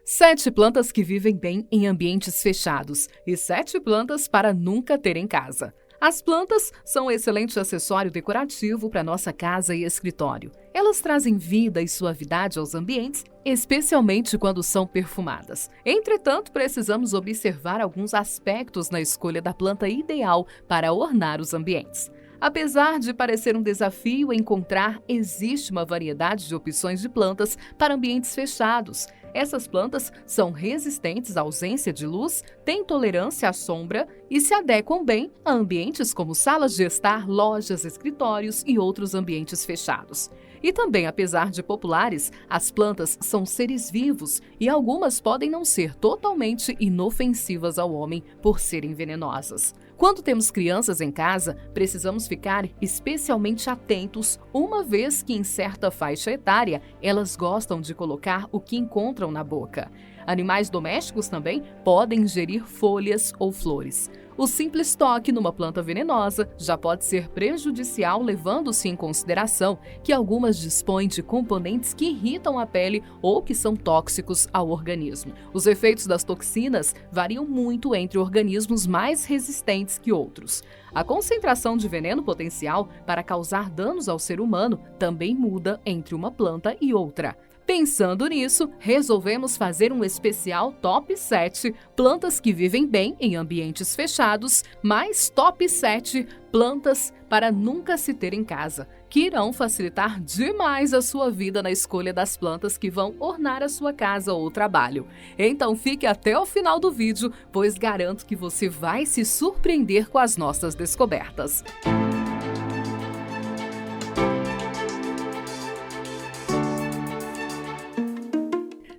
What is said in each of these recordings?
7 plantas que vivem bem em ambientes fechados e 7 plantas para nunca ter em casa. As plantas são um excelente acessório decorativo para nossa casa e escritório. Elas trazem vida e suavidade aos ambientes, especialmente quando são perfumadas. Entretanto, precisamos observar alguns aspectos na escolha da planta ideal para ornar os ambientes. Apesar de parecer um desafio encontrar, existe uma variedade de opções de plantas para ambientes fechados. Essas plantas são resistentes à ausência de luz, têm tolerância à sombra e se adequam bem a ambientes como salas de estar, lojas, escritórios e outros ambientes fechados. E também, apesar de populares, as plantas são seres vivos e algumas podem não ser totalmente inofensivas ao homem por serem venenosas. Quando temos crianças em casa, precisamos ficar especialmente atentos, uma vez que em certa faixa etária elas gostam de colocar o que encontram na boca. Animais domésticos também podem ingerir folhas ou flores. O simples toque numa planta venenosa já pode ser prejudicial, levando-se em consideração que algumas dispõem de componentes que irritam a pele ou que são tóxicos ao organismo. Os efeitos das toxinas variam muito entre organismos mais resistentes que outros. A concentração de veneno potencial para causar danos ao ser humano também muda entre uma planta e outra. Pensando nisso, resolvemos fazer um especial Top 7 plantas que vivem bem em ambientes fechados, mais Top 7 plantas para nunca se ter em casa, que irão facilitar demais a sua vida na escolha das plantas que vão ornar a sua casa ou trabalho. Então fique até o final do vídeo, pois garanto que você vai se surpreender com as nossas descobertas.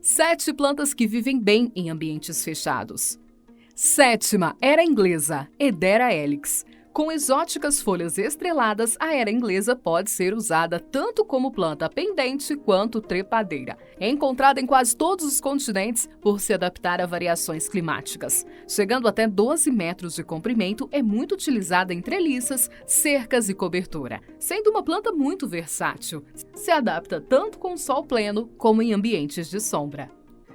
7 plantas que vivem bem em ambientes fechados. 7ª, era inglesa, Hedera helix. Com exóticas folhas estreladas, a era inglesa pode ser usada tanto como planta pendente quanto trepadeira. É encontrada em quase todos os continentes por se adaptar a variações climáticas. Chegando até 12 metros de comprimento, é muito utilizada em treliças, cercas e cobertura. Sendo uma planta muito versátil, se adapta tanto com sol pleno como em ambientes de sombra.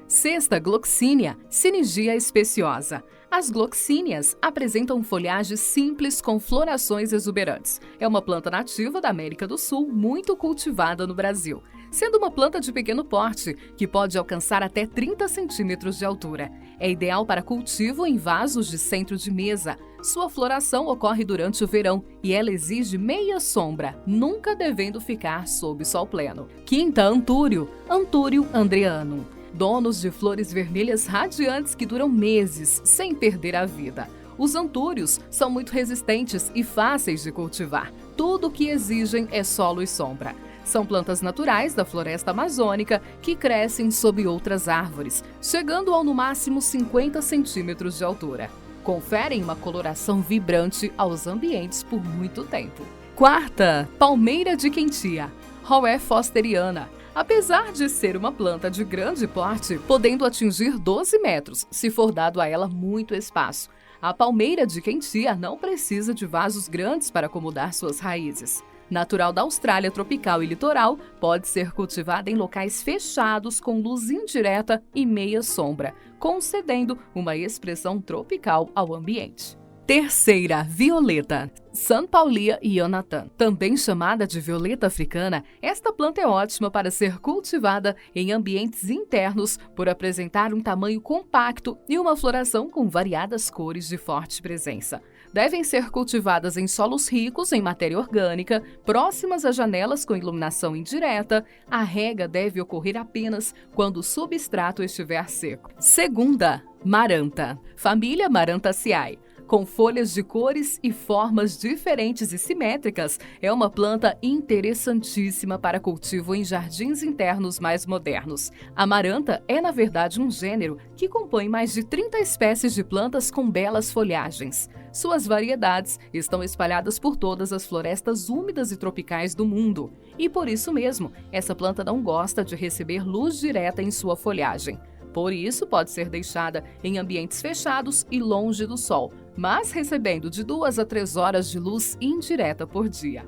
6ª, Gloxinia, Syzygia speciosa. As gloxíneas apresentam folhagem simples com florações exuberantes. É uma planta nativa da América do Sul, muito cultivada no Brasil, sendo uma planta de pequeno porte, que pode alcançar até 30 centímetros de altura. É ideal para cultivo em vasos de centro de mesa. Sua floração ocorre durante o verão e ela exige meia sombra, nunca devendo ficar sob sol pleno. 5ª, Antúrio, Antúrio andreanum. Donos de flores vermelhas radiantes que duram meses, sem perder a vida. Os antúrios são muito resistentes e fáceis de cultivar. Tudo o que exigem é solo e sombra. São plantas naturais da floresta amazônica que crescem sob outras árvores, chegando ao no máximo 50 centímetros de altura. Conferem uma coloração vibrante aos ambientes por muito tempo. 4ª, Palmeira de Quentia, Roé fosteriana. Apesar de ser uma planta de grande porte, podendo atingir 12 metros, se for dado a ela muito espaço, a palmeira de Quentia não precisa de vasos grandes para acomodar suas raízes. Natural da Austrália tropical e litoral, pode ser cultivada em locais fechados com luz indireta e meia sombra, concedendo uma expressão tropical ao ambiente. 3ª, Violeta, Sunpaulia ionatan. Também chamada de violeta africana, esta planta é ótima para ser cultivada em ambientes internos por apresentar um tamanho compacto e uma floração com variadas cores de forte presença. Devem ser cultivadas em solos ricos em matéria orgânica, próximas a janelas com iluminação indireta. A rega deve ocorrer apenas quando o substrato estiver seco. 2ª, Maranta, família Marantaceae. Com folhas de cores e formas diferentes e simétricas, é uma planta interessantíssima para cultivo em jardins internos mais modernos. A maranta é, na verdade, um gênero que compõe mais de 30 espécies de plantas com belas folhagens. Suas variedades estão espalhadas por todas as florestas úmidas e tropicais do mundo. E por isso mesmo, essa planta não gosta de receber luz direta em sua folhagem. Por isso, pode ser deixada em ambientes fechados e longe do sol, mas recebendo de 2 a 3 horas de luz indireta por dia.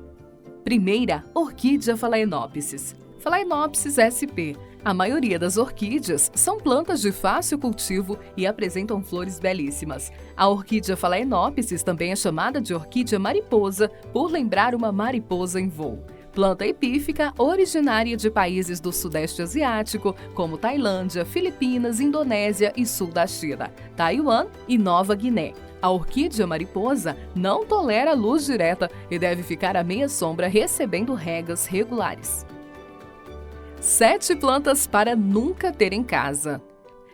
1ª, Orquídea phalaenopsis. Phalaenopsis sp. A maioria das orquídeas são plantas de fácil cultivo e apresentam flores belíssimas. A orquídea Phalaenopsis também é chamada de orquídea mariposa, por lembrar uma mariposa em voo. Planta epífica originária de países do Sudeste Asiático, como Tailândia, Filipinas, Indonésia e sul da China, Taiwan e Nova Guiné. A orquídea mariposa não tolera luz direta e deve ficar à meia sombra recebendo regas regulares. 7 plantas para nunca ter em casa.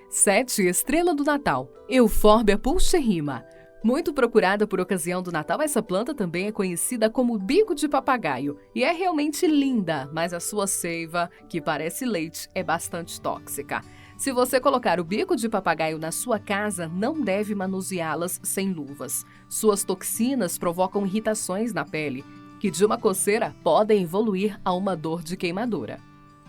7. Estrela do Natal, Euphorbia pulcherrima. Muito procurada por ocasião do Natal, essa planta também é conhecida como bico de papagaio e é realmente linda, mas a sua seiva, que parece leite, é bastante tóxica. Se você colocar o bico de papagaio na sua casa, não deve manuseá-las sem luvas. Suas toxinas provocam irritações na pele, que de uma coceira podem evoluir a uma dor de queimadura.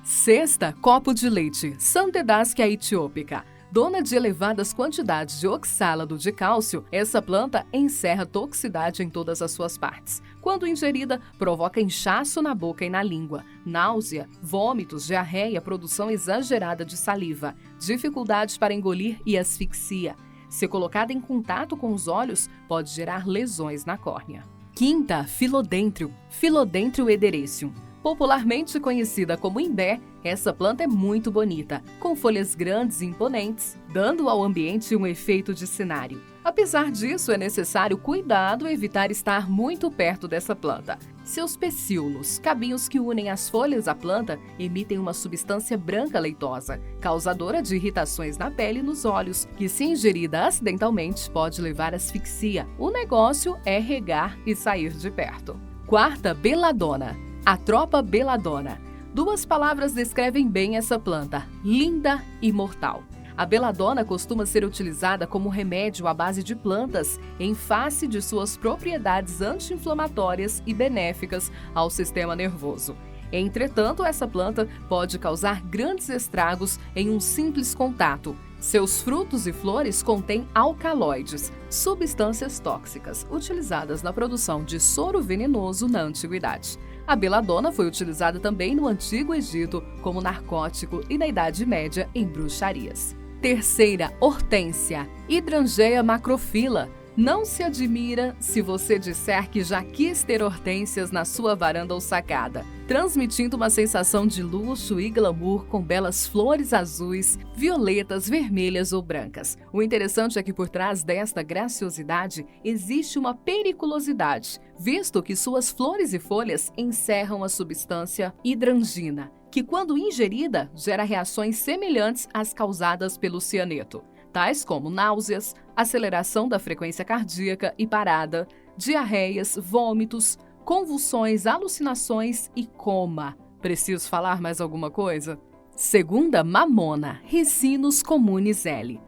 6. Copo de leite, Santedasquia ethiopica. Dona de elevadas quantidades de oxálado de cálcio, essa planta encerra toxicidade em todas as suas partes. Quando ingerida, provoca inchaço na boca e na língua, náusea, vômitos, diarreia, produção exagerada de saliva, dificuldades para engolir e asfixia. Se colocada em contato com os olhos, pode gerar lesões na córnea. 5. Philodendron, Philodendron ederecium. Popularmente conhecida como imbé, essa planta é muito bonita, com folhas grandes e imponentes, dando ao ambiente um efeito de cenário. Apesar disso, é necessário cuidado e evitar estar muito perto dessa planta. Seus pecíolos, cabinhos que unem as folhas à planta, emitem uma substância branca leitosa, causadora de irritações na pele e nos olhos, que se ingerida acidentalmente pode levar à asfixia. O negócio é regar e sair de perto. 4. Belladonna, Atropa belladonna. 2 palavras descrevem bem essa planta: linda e mortal. A belladonna costuma ser utilizada como remédio à base de plantas em face de suas propriedades anti-inflamatórias e benéficas ao sistema nervoso. Entretanto, essa planta pode causar grandes estragos em um simples contato. Seus frutos e flores contêm alcaloides, substâncias tóxicas utilizadas na produção de soro venenoso na antiguidade. A belladonna foi utilizada também no Antigo Egito como narcótico e na Idade Média em bruxarias. 3. Hortênsia, Hydrangea macrophylla. Não se admira se você disser que já quis ter hortênsias na sua varanda ou sacada, transmitindo uma sensação de luxo e glamour com belas flores azuis, violetas, vermelhas ou brancas. O interessante é que por trás desta graciosidade existe uma periculosidade, visto que suas flores e folhas encerram a substância hidrangina, que quando ingerida gera reações semelhantes às causadas pelo cianeto, tais como náuseas, aceleração da frequência cardíaca e parada, diarreias, vômitos, convulsões, alucinações e coma. Preciso falar mais alguma coisa? 2. Mamona, Ricinus communis L.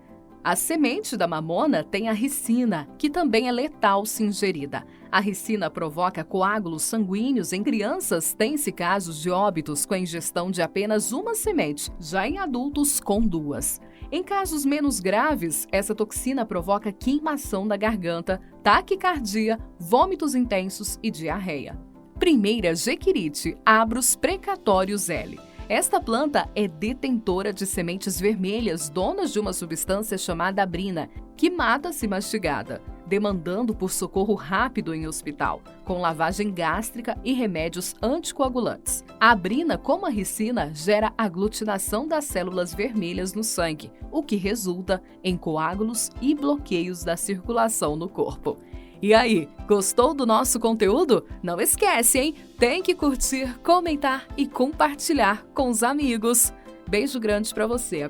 A semente da mamona tem a ricina, que também é letal se ingerida. A ricina provoca coágulos sanguíneos em crianças, tem-se casos de óbitos com a ingestão de apenas uma semente, já em adultos com 2. Em casos menos graves, essa toxina provoca queimação da garganta, taquicardia, vômitos intensos e diarreia. 1. Jequirite, Abrus precatorius L. Esta planta é detentora de sementes vermelhas, donas de uma substância chamada abrina, que mata se mastigada, demandando por socorro rápido em hospital, com lavagem gástrica e remédios anticoagulantes. A abrina, como a ricina, gera aglutinação das células vermelhas no sangue, o que resulta em coágulos e bloqueios da circulação no corpo. E aí, gostou do nosso conteúdo? Não esquece, hein? Tem que curtir, comentar e compartilhar com os amigos. Beijo grande pra você!